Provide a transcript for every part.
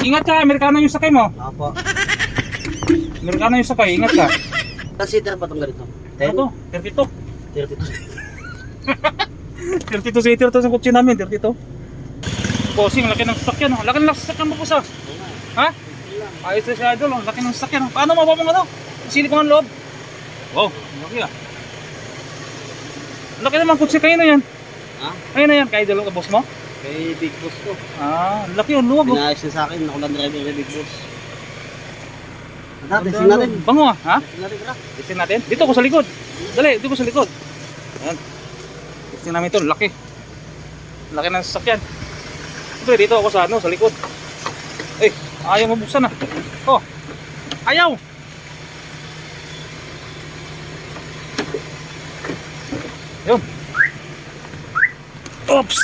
Ingat ka, Amerikano yung sakay mo. Apo. Amerikano yung sakay, ingat ka. Consider ba itong ganito? Ano to? 32. 32. 32 seater to sa kutsi namin, 32. Bossing, laki ng sasakyan. Laki ng sasakyan mo po sa. Ha? Ayos na siya idol, laki ng sasakyan. Paano mo ano? Silip mo ang loob. Wow, laki ah. Laki naman kutsi, kayo na yan. Ha? Kayo na yan, kayo idol, boss mo? Kay Big Boss ko. Laki yung luwag. Pinayos na sa akin, ako lang driver kay Big Boss. Testing natin. Bango ah, ha? Testing natin, bro. Testing natin. Dito ko sa likod. Dali, dito ko sa likod. Ayan. Testing namin ito, laki. Laki ng sasakyan. Ito, dito ako sa sa likod. Eh, ayaw mabuksan ah. Oh, ayaw. Yun. Oops.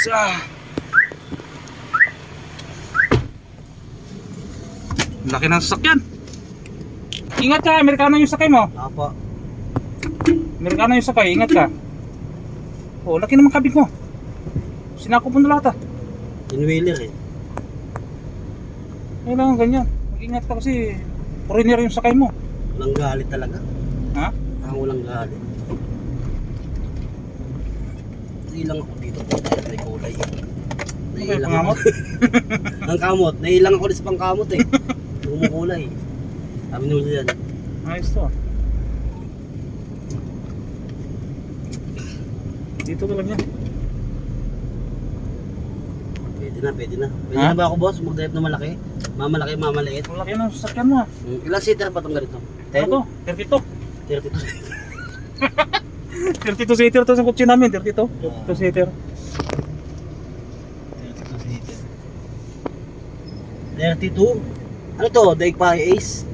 Laki ng sasakyan. Ingat ka, Amerikano yung sakay mo. Apo. Amerikano yung sakay, ingat ka. Oh, laki naman kabig mo. Sinako mo na lahat ah. In-wheeler eh. Kailangan ganyan. Mag-ingat ka kasi foreigner yung sakay mo. Walang galit talaga. Ha? Ang walang galit. Nailang ako dito. May kulay. Okay, pangamot? Ang kamot. Nailang ako sa pangkamot eh. Kumukulay. Sabi nyo yan. Ayos to ah. Dito ka lang yan. Pwede na, pwede na. Pwede na ba ako boss? Mag-drive na malaki? Mamalaki, mamaliit. Ang laki ng sasakyan mo ah. Ilang seater ba itong ganito? Ano to? 32. 32. 32 seater to sa kutsi namin, 32. 32 seater. 32? Ano to? Daig pa Ace?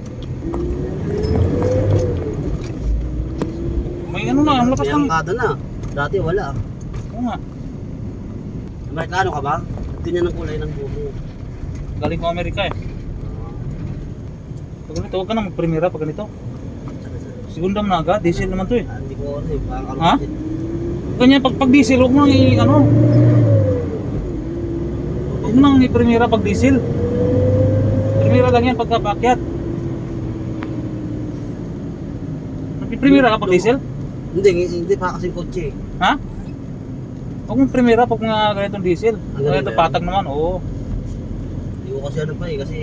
May ano na, ang lakas May ng... angkada na. Dati wala. Oo nga. Amerikano ka ba? Ganyan ang kulay ng buho. Galing ko Amerika eh. Pag ganito, huwag ka na mag-primera pag ganito. Segunda mo na agad, diesel naman to eh. Hindi ko ano eh. Parang Ha? Ganyan, pag diesel, huwag mo nang ano. Huwag mo nang i-primera pag diesel. Primera lang yan pagka paakyat. Nag-primera ka pag diesel? Hindi pa kasing kotse eh. Ha? Huwag mong primera pag nga ganitong diesel. Ano Ganito ba yan? patag naman, oo. Hindi ko kasi ano pa eh. Kasi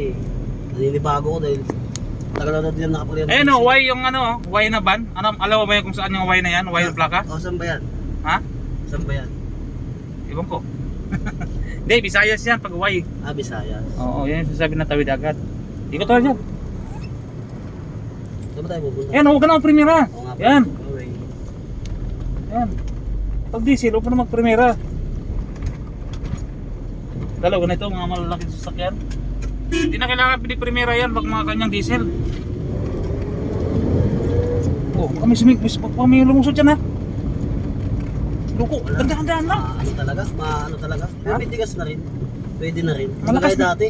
naninibago ko dahil tagal na din nakapaglihan. Eh no, Y yung ano, Y na van. Ano, alam mo ba yun kung saan yung Y na yan? Y yung plaka? O, saan ba yan? Ha? Saan ba yan? Ibang ko. Hindi, Visayas yan pag Y. Ah, Visayas. Oo, yan yung sasabi na tawid agad. Ikot tayo dyan. Saan ba tayo pupunta? Yan, huwag ka na mag-primera. Oo nga po. Yan, Okay. yan. Pag diesel, huwag ka na mag-primera. Dalawa na ito, mga malalaking sasakyan. Hindi na kailangan piniprimera yan pag mga kanyang diesel. Oh, baka may lumusod dyan ha. Luko, ganda-gandaan lang. Ano talaga? Ano talaga? Pero may tigas na rin. Pwede na rin. Malakas Malakas na. dati.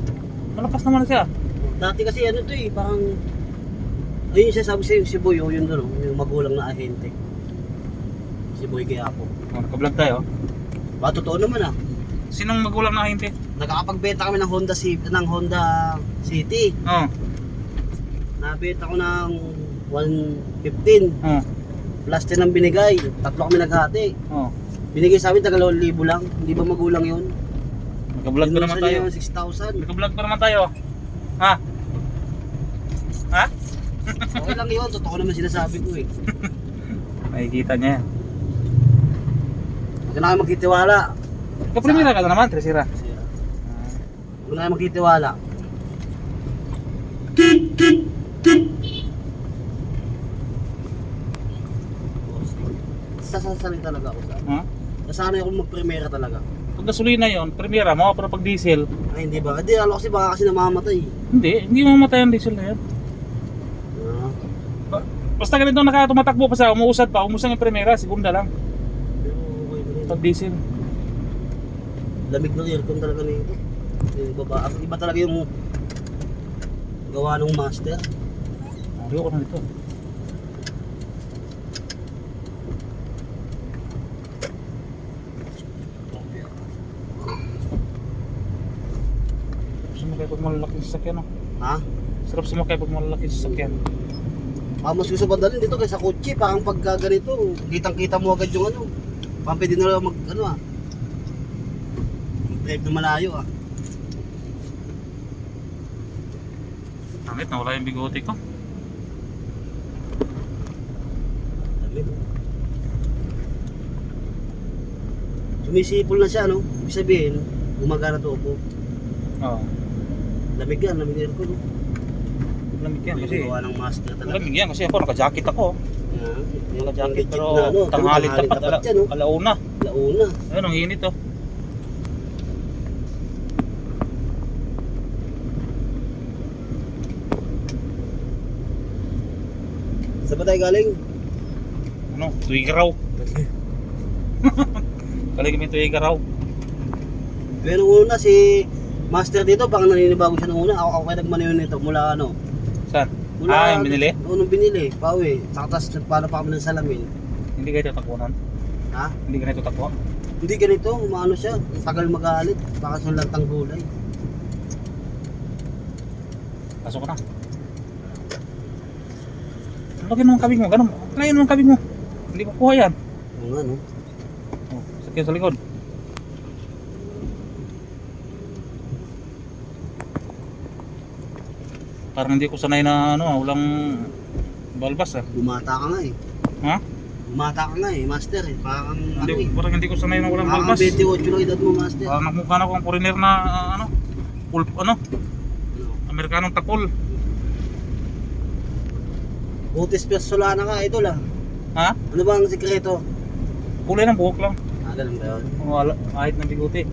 Malakas naman siya. Dati kasi ano to eh, parang ayun siya sabi sa'yo, si Boy, oh, yun doon, oh, yung magulang na ahente. Si Boy Quiapo. Oh, naka-vlog tayo. Ba, totoo naman ah. Sinong magulang na hindi? Nakakapagbenta kami ng Honda City. Oh, Nabenta ko ng 115. oh, Plus 10 ang binigay. Tatlo kami naghati. oh. Binigay sa amin taga 2,000 lang. Hindi ba magulang yun? Naka-vlog pa naman tayo. Yung 6,000. Naka-vlog pa naman tayo. Ha? Ha? Okay lang yun. Totoo naman sinasabi ko eh. Nakikita niya yan. Huwag na kayo magtitiwala. Kaprimira ka na naman, Tresira. Huwag na kayo magtitiwala. Sasasalin talaga ako sa Ha? Nasanay ako mag-primera talaga. Pag gasolina yon, primera mo, pero pag diesel, Ay hindi ba? Hindi, alam ko kasi baka kasi namamatay. hindi mamatay ang diesel na yan. Ah, Basta ganito nakatumatakbo pa sa umuusad pa, umusang yung primera, segunda lang. pero okay na rin. Pag diesel. Lamig ng aircon talaga nito. Yung baba, iba talaga yung gawa ng master. Ayoko na nito. Gusto mo kayo pag malalaking sasakyan, no? Ha? Sarap sumakay pag malalaking sasakyan. Mas gusto ba dalhin dito kaysa kotse? Parang pagka ganito, kitang-kita mo agad yung ano. Parang pwede na lang mag, ano mag-drive na malayo Pangit, nawala yung bigote ko. Dami, no? Sumisipol na siya, no? Ibig sabihin, gumagana to po. Oo. Lamig yan ko, no? Lamig yan kasi. Gawa ng master talaga. Lamig yan kasi ako naka-jacket ako. Yan. Naka-jacket Legit pero na, no? tanghalit tapat, yan, no? alauna. Launa. Ayun, ang init, oh. Saan ba tayo galing? Ano, Tuigaraw. Galing kami Tuigaraw. Kaya nung una si Master dito, baka naninibago siya nung una. Ako kaya nagmanayon nito mula ano. Saan? Mula, Yung binili? Oo, nung binili. Pauwi. Saka tas nagpala pa kami ng salamin. Hindi ganito takbo nun? Ha? Hindi ganito takbo? Hindi ganito, umano siya. Ang tagal magalit. Baka sa lantang gulay. Pasok ka na. Lagyan mo ang kabing mo, ganun. Layan mo ang kabing mo. Hindi makuha yan. Oo nga, no? Oh, sakyan sa likod. Parang hindi ko sanay na ano, walang balbas ah. Bumata ka nga eh. Ha? Bumata ka nga eh, Master eh. Parang ano eh. Parang hindi ko sanay na walang Parang balbas. 28 lang edad mo, Master. Parang nakmukha na akong foreigner na ano, pulp ano, Amerikanong tapol. Butis Solana ka, idol ah. Ha? Ano ba ang sikreto? Kulay ng buhok lang. Ganun ba yun? Wala, kahit ng bigote.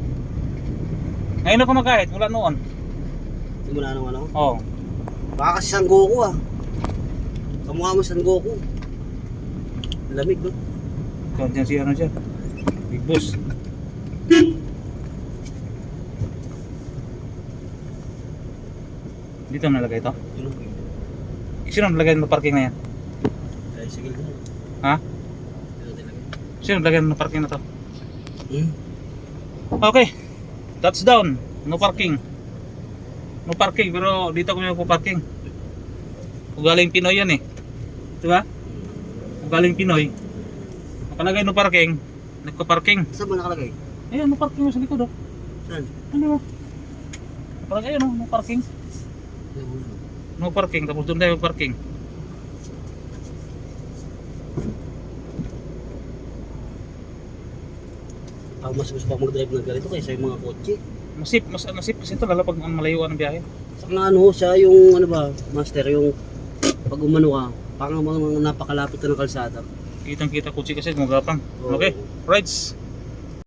Ngayon ako magkahit, mula noon. Simula nung ano? Oo. Baka kasi San Goku ah. Kamukha mo San Goku. Lamig no? Kandiyan si ano dyan. Big Boss. Dito nalagay ito. Sino nalagay ng parking na yan? Ay, sige mo. Ha? Ano talaga? Sino nalagay ng parking na to? Hmm? Okay. That's down. No parking. No parking pero dito kami magpo-parking. Ugaling Pinoy yan eh. Diba? Ugaling Pinoy. Nakalagay no parking. Nagpa-parking. Saan ba nakalagay? Ayan, no parking mo sa likod oh. Saan? Ano? Nakalagay yun oh, no parking. No parking, tapos doon tayo parking. Ako mas gusto pa mag-drive ng ganito kaysa yung mga kotse. Masip kasi ito lalo pag ang malayuan ng biyahe. Saka nga ano siya yung ano ba, Master, yung pag umano ka, parang mga napakalapit na ng kalsada. Kitang kita kutsi kasi gumagapang. Oo. Okay, rights.